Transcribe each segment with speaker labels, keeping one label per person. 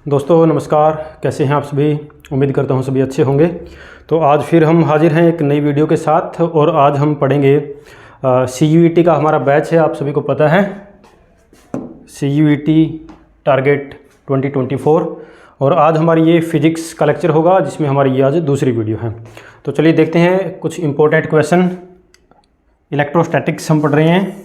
Speaker 1: दोस्तों नमस्कार, कैसे हैं आप सभी। उम्मीद करता हूं सभी अच्छे होंगे। तो आज फिर हम हाजिर हैं एक नई वीडियो के साथ और आज हम पढ़ेंगे CUET का हमारा बैच है, आप सभी को पता है CUET टारगेट 2024। और आज हमारी ये फिजिक्स का लेक्चर होगा जिसमें हमारी ये आज दूसरी वीडियो है। तो चलिए देखते हैं कुछ इंपॉर्टेंट क्वेश्चन। इलेक्ट्रोस्टैटिक्स हम पढ़ रहे हैं।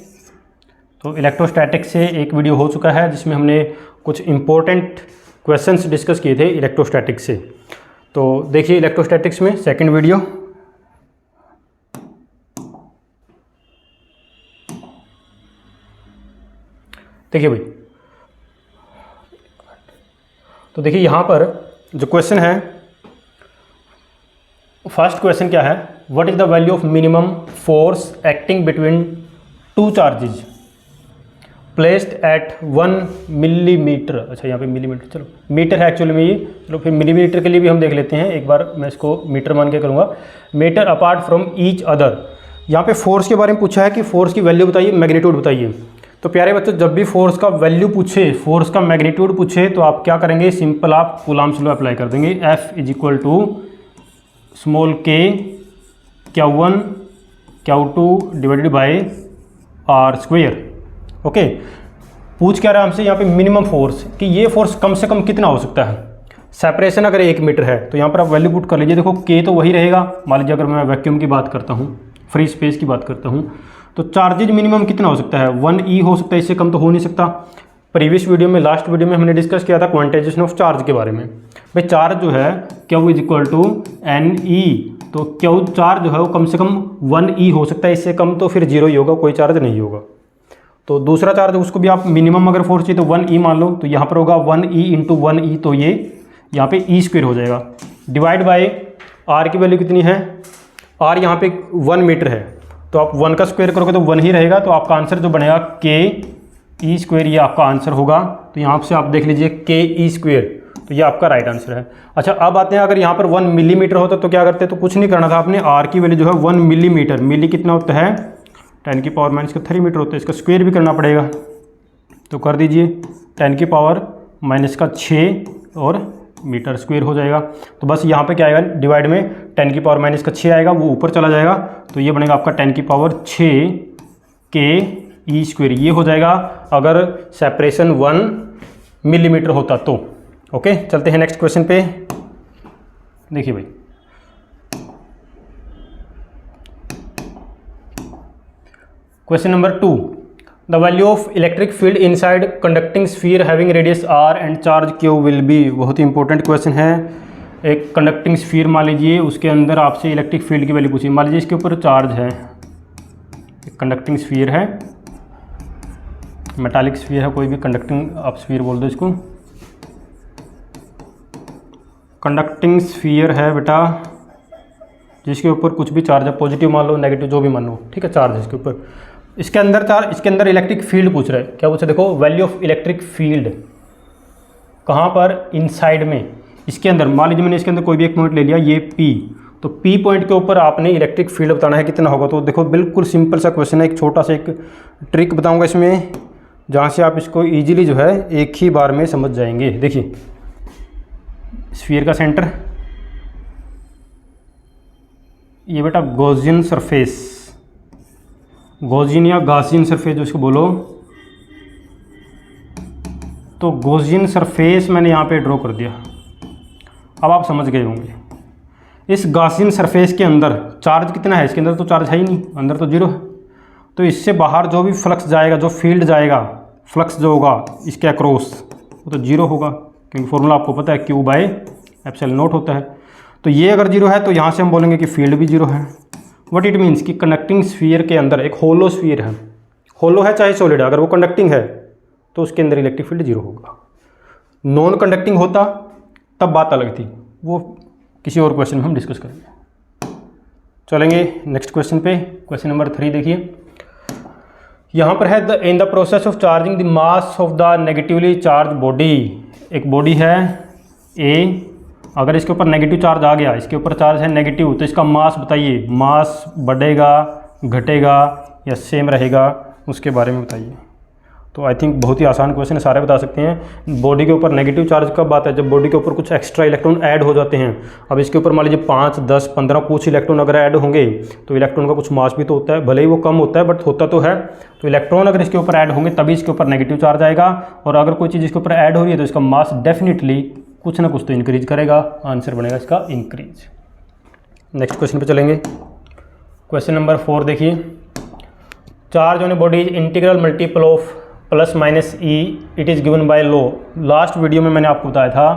Speaker 1: तो इलेक्ट्रोस्टैटिक्स से एक वीडियो हो चुका है जिसमें हमने कुछ इंपॉर्टेंट क्वेश्चंस डिस्कस किए थे इलेक्ट्रोस्टैटिक्स से। तो देखिए इलेक्ट्रोस्टैटिक्स में सेकंड वीडियो। देखिए भाई, तो देखिए यहाँ पर जो क्वेश्चन है, फर्स्ट क्वेश्चन क्या है, what is the value of minimum force acting between two charges placed at 1 millimetre. अच्छा यहाँ पे मिलीमीटर, चलो मीटर है एक्चुअली में ये, चलो फिर मिलीमीटर के लिए भी हम देख लेते हैं। एक बार मैं इसको मीटर मान के करूँगा। Metre apart from each other. यहाँ पे फोर्स के बारे में पूछा है कि फोर्स की वैल्यू बताइए, मैग्नीट्यूड बताइए। तो प्यारे बच्चों, जब भी फोर्स का वैल्यू पूछे, फोर्स का मैग्नीट्यूड पूछे, तो आप क्या करेंगे, सिंपल आप कूलम्ब्स लॉ अप्लाई कर देंगे। F is equal to small k Q1 Q2 divided by R square. Okay, पूछ क्या रहा है हमसे यहाँ पे मिनिमम फोर्स, कि ये फोर्स कम से कम कितना हो सकता है। सेपरेशन अगर 1 मीटर है तो यहाँ पर आप वैल्यू पुट कर लीजिए। देखो k तो वही रहेगा। मान लीजिए अगर मैं वैक्यूम की बात करता हूँ, फ्री स्पेस की बात करता हूँ, तो चार्जेज मिनिमम कितना हो सकता है, 1e हो सकता है, इससे कम तो हो नहीं सकता। प्रीवियस वीडियो में, लास्ट वीडियो में हमने डिस्कस किया था क्वांटाइजेशन ऑफ चार्ज के बारे में। भाई चार्ज जो है Q is equal to NE, तो Q चार्ज जो है वो कम से कम 1e हो सकता है, इससे कम तो फिर 0 ही होगा, कोई चार्ज नहीं होगा। तो दूसरा चार्ज उसको भी आप मिनिमम अगर फोर्स चाहिए तो 1e मान लो, तो यहाँ पर होगा 1e इंटू 1e, तो ये यहाँ पे e स्क्वेयर हो जाएगा। डिवाइड बाय r की वैल्यू कितनी है, r यहाँ पे 1 मीटर है, तो आप 1 का स्क्वायर करोगे तो 1 ही रहेगा। तो आपका आंसर जो बनेगा k e स्क्वेयर, ये आपका आंसर होगा। तो यहाँ से आप देख लीजिए k e स्क्वेयर, तो ये आपका राइट आंसर है। अच्छा अब आते हैं, अगर यहाँ पर 1 मिलीमीटर होता तो क्या करते, तो कुछ नहीं करना था आपने। r की वैल्यू जो है 1 मिलीमीटर, मिली कितना होता है 10 की पावर माइनस का 3 मीटर होता है, इसका स्क्वायर भी करना पड़ेगा। तो कर दीजिए 10 की पावर माइनस का 6 और मीटर स्क्वायर हो जाएगा। तो बस यहाँ पे क्या आएगा, डिवाइड में 10 की पावर माइनस का 6 आएगा, वो ऊपर चला जाएगा, तो ये बनेगा आपका 10 की पावर 6 के ई स्क्वायर। ये हो जाएगा अगर सेपरेशन 1 मिलीमीटर होता तो। ओके, चलते हैं नेक्स्ट क्वेश्चन पे। देखिए भाई, question number 2, the value of electric field inside conducting sphere having radius r and charge q will be. बहुत ही इंपॉर्टेंट क्वेश्चन है। एक कंडक्टिंग स्फीयर मान लीजिए, उसके अंदर आपसे इलेक्ट्रिक फील्ड की वैल्यू पूछी। मान लीजिए इसके ऊपर चार्ज है, एक कंडक्टिंग स्फीयर है, मेटालिक स्फीयर है, कोई भी कंडक्टिंग आप स्फीयर बोल दो इसको। कंडक्टिंग स्फीयर है बेटा, जिसके ऊपर कुछ भी चार्ज है, पॉजिटिव मान लो, नेगेटिव जो भी मान लो, ठीक है, चार्ज है इसके ऊपर। इसके अंदर चार्ज, इसके अंदर इलेक्ट्रिक फील्ड पूछ रहा है। क्या पूछा, देखो वैल्यू ऑफ इलेक्ट्रिक फील्ड कहाँ पर, इनसाइड में, इसके अंदर। मान लीजिए मैंने इसके अंदर कोई भी एक पॉइंट ले लिया, ये P, तो P पॉइंट के ऊपर आपने इलेक्ट्रिक फील्ड बताना है कितना होगा। तो देखो बिल्कुल सिंपल सा क्वेश्चन है। एक छोटा सा एक ट्रिक बताऊँगा इसमें, जहाँ से आप इसको ईजिली जो है एक ही बार में समझ जाएंगे। देखिए स्फीयर का सेंटर, ये बेटा गॉसियन सरफेस, गॉसियन या गॉसियन सरफेस जो इसको बोलो, तो गॉसियन सरफेस मैंने यहाँ पे ड्रॉ कर दिया। अब आप समझ गए होंगे। इस गॉसियन सरफेस के अंदर चार्ज कितना है, इसके अंदर तो चार्ज है ही नहीं, अंदर तो 0 है। तो इससे बाहर जो भी फ्लक्स जाएगा, जो फील्ड जाएगा, फ्लक्स जो होगा इसके अक्रॉस, वो तो 0 होगा, क्योंकि फॉर्मूला आपको पता है Q/ε0 होता है। तो ये अगर 0 है तो यहाँ से हम बोलेंगे कि फील्ड भी 0 है। व्हाट इट मीन्स कि कंडक्टिंग स्फीयर के अंदर एक होलो स्फीयर है, होलो है चाहे सॉलिड है, अगर वो कंडक्टिंग है तो उसके अंदर इलेक्ट्रिक फील्ड 0 होगा। नॉन कंडक्टिंग होता तब बात अलग थी, वो किसी और क्वेश्चन में हम डिस्कस करेंगे। चलेंगे नेक्स्ट क्वेश्चन पे। क्वेश्चन नंबर 3 देखिए, यहाँ पर है in the process of charging the mass of the negatively charge body. एक बॉडी है A, अगर इसके ऊपर नेगेटिव चार्ज आ गया, इसके ऊपर चार्ज है नेगेटिव, तो इसका मास बताइए, मास बढ़ेगा, घटेगा या सेम रहेगा, उसके बारे में बताइए। तो आई थिंक बहुत ही आसान क्वेश्चन है, सारे बता सकते हैं। बॉडी के ऊपर नेगेटिव चार्ज कब आता है? जब बॉडी के ऊपर कुछ एक्स्ट्रा इलेक्ट्रॉन ऐड हो जाते हैं। अब इसके ऊपर मान लीजिए 5, 10, 15 कुछ इलेक्ट्रॉन अगर ऐड होंगे तो इलेक्ट्रॉन का कुछ मास भी तो होता है, भले ही वो कम होता है बट होता तो है। तो इलेक्ट्रॉन अगर इसके ऊपर ऐड होंगे तभी इसके ऊपर नेगेटिव चार्ज आएगा, और अगर कोई चीज़ इसके ऊपर ऐड हो रही है तो इसका मास डेफिनेटली कुछ ना कुछ तो इंक्रीज करेगा। आंसर बनेगा इसका इंक्रीज। नेक्स्ट क्वेश्चन पे चलेंगे। क्वेश्चन नंबर 4 देखिए, charge on a body is integral multiple of plus minus e, it is given by law. Last video में मैंने आपको बताया था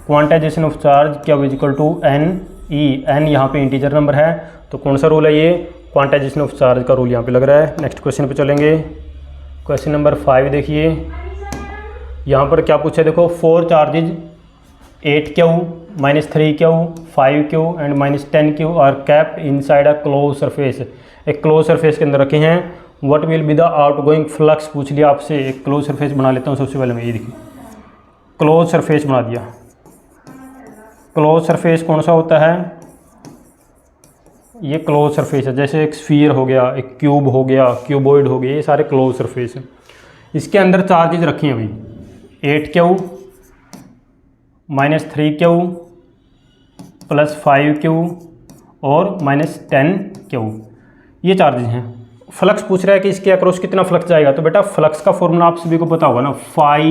Speaker 1: क्वांटाइजेशन ऑफ चार्ज क्या is equal to n e. N यहाँ पे इंटीजर नंबर है, तो कौन सा रूल है ये? क्वांटाइजेशन ऑफ चार्ज का रूल यहाँ पे लग रहा है। नेक्स्ट क्वेश्चन पे चलेंगे। क्वेश्चन नंबर 5 देखिए, यहाँ पर क्या पूछा है देखो, 4 charges 8Q -3Q 5Q and -10Q are capped inside a close surface. एक क्लोज सरफेस के अंदर रखे हैं। What will be the outgoing flux पूछ लिया आपसे। एक क्लोज सरफेस बना लेता हूँ सबसे पहले मैं, ये देखिए क्लोज सरफेस बना दिया। क्लोज सरफेस कौन सा होता है? ये क्लोज सरफेस है, जैसे एक स्फीयर हो गया, एक क्यूब हो गया, क्यूबॉइड हो गया, ये सारे क्लोज सरफेस हैं। इसके अंदर चार्जेज रखी हैं अभी 8Q -3Q +5Q और -10Q, ये चार्जेज हैं। फ्लक्स पूछ रहा है कि इसके अक्रॉस कितना फ्लक्स जाएगा। तो बेटा फ्लक्स का फॉर्मूला आप सभी को पता होगा ना, φE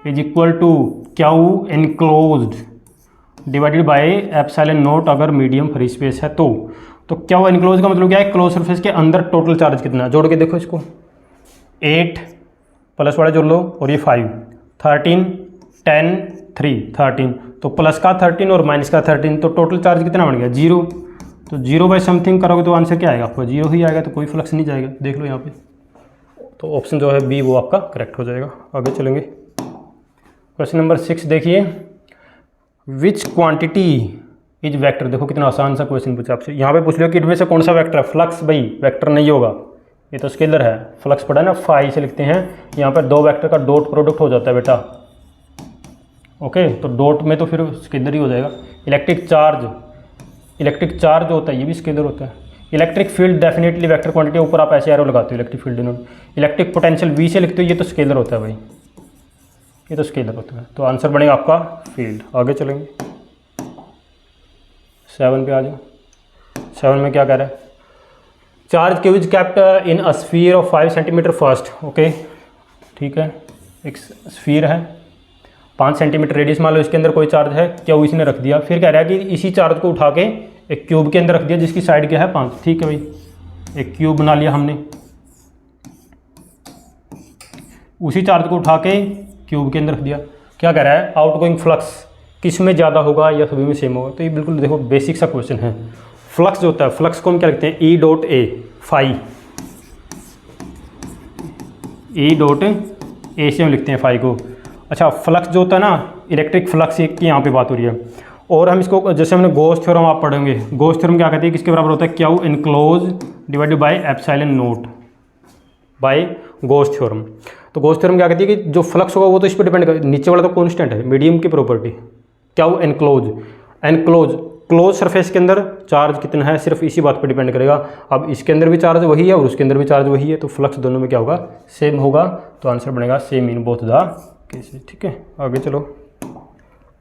Speaker 1: is equal to Q enclosed divided by epsilon naught अगर मीडियम फ्री स्पेस है तो। Q एनक्लोज का मतलब क्या है? क्लोज सरफेस के अंदर टोटल चार्ज कितना है, जोड़ के देखो इसको। 8 प्लस वाले जोड़ लो और ये 5, 13, 10, 3, 13, तो प्लस का 13 और माइनस का 13, तो टोटल चार्ज कितना बन गया? 0। तो 0 बाई समथिंग करोगे तो आंसर क्या आएगा आपको? 0 ही आएगा, तो कोई फ्लक्स नहीं जाएगा। देख लो यहाँ पे, तो ऑप्शन जो है बी वो आपका करेक्ट हो जाएगा। आगे चलेंगे। क्वेश्चन नंबर 6 देखिए, विच क्वांटिटी इज वेक्टर। देखो कितना आसान सा क्वेश्चन पूछा आपसे। यहाँ पे पूछ लिया कि इनमें से कौन सा वेक्टर है? फ्लक्स भाई वेक्टर नहीं होगा, ये तो स्केलर है। फ्लक्स पड़ा है ना, फाई से लिखते हैं। यहाँ पर 2 वेक्टर का डॉट प्रोडक्ट हो जाता है बेटा। ओके, तो डॉट में तो फिर स्केलर ही हो जाएगा। इलेक्ट्रिक चार्ज जो होता है ये भी स्केलर होता है। Electric field definitely vector quantity, ऊपर आप ऐसे एरो लगाते हो electric field denote. Electric potential V से लिखते हो, ये तो स्केलर होता है भाई, ये तो स्केलर होता है। तो आंसर बनेगा आपका फील्ड। आगे चलेंगे 7 पे आ जाओ। 7 में क्या कह रहा है? Charge Q is kept in a sphere of 5 centimetre first. Okay ठीक है, एक स्फीयर है 5 सेंटीमीटर रेडियस, मान लो इसके अंदर कोई चार्ज है, क्यू इसने रख दिया। फिर कह रहा है कि इसी चार्ज को उठा के एक क्यूब के अंदर रख दिया जिसकी साइड क्या है 5। ठीक है भाई, एक क्यूब बना लिया हमने, उसी चार्ज को उठा के क्यूब के अंदर रख दिया। क्या कह रहा है? आउटगोइंग फ्लक्स किस में ज़्यादा होगा या सभी में सेम होगा? तो ये बिल्कुल देखो बेसिक सा क्वेश्चन है। फ्लक्स जो होता है, फ्लक्स को हम क्या लिखते हैं? E dot A, phi, E dot A से हम लिखते हैं फाई को। अच्छा, फ्लक्स जो होता है ना, इलेक्ट्रिक फ्लक्स की यहाँ पे बात हो रही है। और हम इसको जैसे हमने गॉस थ्योरम आप पढ़ेंगे, गॉस थ्योरम क्या कहते हैं? किसके बराबर होता है? Q enclose divided by epsilon naught by Gauss theorem. तो गॉस थ्योरम क्या कहती है कि जो फ्लक्स होगा वो तो इस पर डिपेंड कर, नीचे वाला तो कांस्टेंट है, मीडियम की property. Q enclose close surface के अंदर चार्ज कितना है, सिर्फ इसी बात पर डिपेंड करेगा। अब इसके अंदर भी चार्ज वही है और उसके अंदर भी चार्ज वही है, तो फ्लक्स दोनों में क्या होगा? सेम होगा। तो आंसर बनेगा same in both the cases. ठीक है, आगे चलो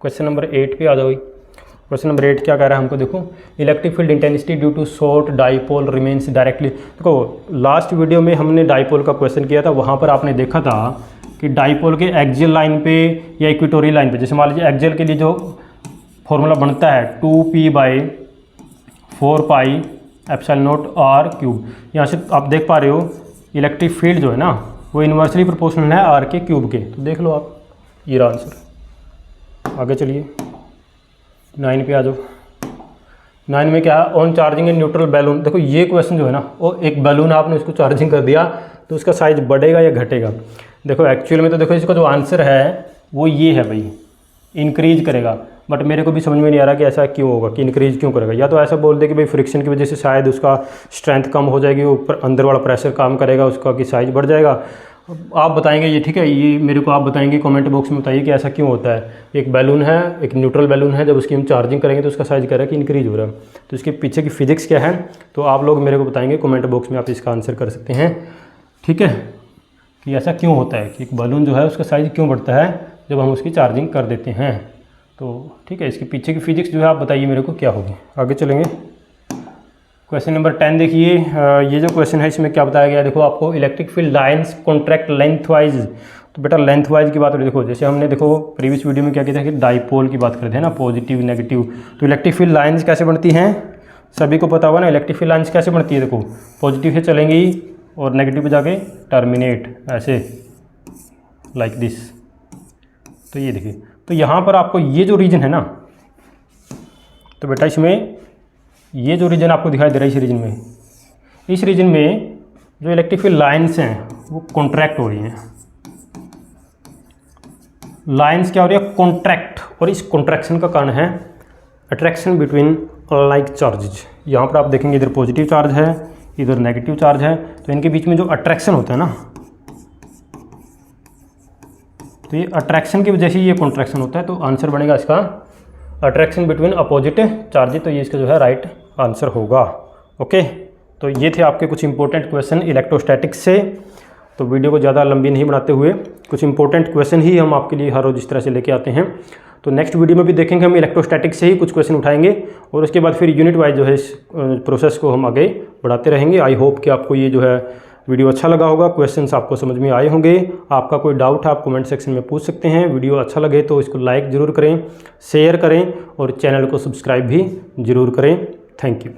Speaker 1: क्वेश्चन नंबर 8 पे आ जाओ। क्वेश्चन नंबर 8 क्या कह रहा है हमको? देखो, electric field intensity due to short dipole remains directly. देखो लास्ट वीडियो में हमने डाइपोल का क्वेश्चन किया था, वहाँ पर आपने देखा था कि डाइपोल के एक्सियल लाइन पे या इक्वेटोरियल लाइन पे, जैसे मान लीजिए एक्सियल के लिए जो फॉर्मूला बनता है 2p/4π epsilon not r cube. यहाँ से आप देख पा रहे हो इलेक्ट्रिक फील्ड जो है ना वो इन्वर्सली प्रोपोर्शनल है r के क्यूब के। तो देख लो आप, ये रहा आंसर। आगे चलिए 9 पे आ जाओ। 9 में क्या है? On charging a neutral balloon. देखो ये क्वेश्चन जो है ना, वो एक बैलून आपने उसको चार्जिंग कर दिया तो उसका साइज बढ़ेगा या घटेगा? देखो एक्चुअल में तो देखो इसका जो आंसर है वो ये है भाई, इंक्रीज करेगा। बट मेरे को भी समझ में नहीं आ रहा कि ऐसा क्यों होगा, कि इंक्रीज क्यों करेगा। या तो ऐसा बोल दे कि भाई फ्रिक्शन की वजह से शायद उसका स्ट्रेंथ कम हो जाएगी, ऊपर अंदर वाला प्रेशर काम करेगा उसका, कि साइज बढ़ जाएगा। आप बताएंगे ये, ठीक है, ये मेरे को आप बताएंगे कमेंट बॉक्स में, बताइए कि ऐसा क्यों होता है। एक बैलून है, एक न्यूट्रल बैलून है, जब उसकी हम चार्जिंग करेंगे तो उसका साइज कह रहा है कि इंक्रीज हो रहा है। तो इसके पीछे की फिजिक्स क्या है, तो आप लोग मेरे को बताएंगे कमेंट बॉक्स में, आप इसका आंसर कर सकते हैं। ठीक है, कि ऐसा क्यों होता है कि एक बलून जो है उसका साइज़ क्यों बढ़ता है जब हम उसकी चार्जिंग कर देते हैं। तो ठीक है, इसके पीछे की फिजिक्स जो है आप बताइए मेरे को क्या होगी। आगे चलेंगे, क्वेश्चन नंबर 10 देखिए। ये जो क्वेश्चन है इसमें क्या बताया गया है, देखो आपको electric field lines contract length wise. तो बेटा लेंथ वाइज की बात हो रही है, देखो जैसे हमने देखो प्रीवियस वीडियो में क्या किया था कि डाइपोल की बात करते हैं ना, पॉजिटिव नेगेटिव। तो इलेक्ट्रिक फील्ड लाइंस कैसे बनती हैं, सभी को पता होगा ना। इलेक्ट्रिक फील्ड लाइंस कैसे बनती है, देखो पॉजिटिव से चलेंगी और नेगेटिव पे जाके टर्मिनेट ऐसे, लाइक दिस। तो ये देखिए, तो यहाँ पर आपको ये जो रीजन है ना, तो बेटा इसमें ये जो रीजन आपको दिखाई दे रहा है, इस रीजन में जो इलेक्ट्रिक फील्ड लाइंस हैं वो कॉन्ट्रैक्ट हो रही हैं। लाइंस क्या हो रही है, कॉन्ट्रैक्ट, और इस कॉन्ट्रैक्शन का कारण है अट्रैक्शन बिटवीन लाइक चार्जेज। यहाँ पर आप देखेंगे इधर पॉजिटिव चार्ज है, इधर नेगेटिव चार्ज है, तो इनके बीच में जो अट्रैक्शन होता है ना, तो ये अट्रैक्शन की वजह से ये कॉन्ट्रैक्शन होता है। तो आंसर बनेगा इसका अट्रैक्शन बिटवीन अपोजिट चार्जेज। तो ये इसका जो है राइट आंसर होगा। ओके, तो ये थे आपके कुछ इंपॉर्टेंट क्वेश्चन इलेक्ट्रोस्टैटिक्स से। तो वीडियो को ज़्यादा लंबी नहीं बनाते हुए कुछ इंपॉर्टेंट क्वेश्चन ही हम आपके लिए हर रोज़ इस तरह से लेके आते हैं। तो नेक्स्ट वीडियो में भी देखेंगे हम इलेक्ट्रोस्टैटिक्स से ही कुछ क्वेश्चन उठाएंगे, और उसके बाद फिर यूनिट वाइज जो है इस प्रोसेस को हम आगे बढ़ाते रहेंगे। आई होप कि आपको ये जो है वीडियो अच्छा लगा होगा, क्वेश्चंस आपको समझ में आए होंगे। आपका कोई डाउट है आप कमेंट सेक्शन में पूछ सकते हैं। वीडियो अच्छा लगे तो इसको लाइक ज़रूर करें, शेयर करें और चैनल को सब्सक्राइब भी ज़रूर करें। Thank you.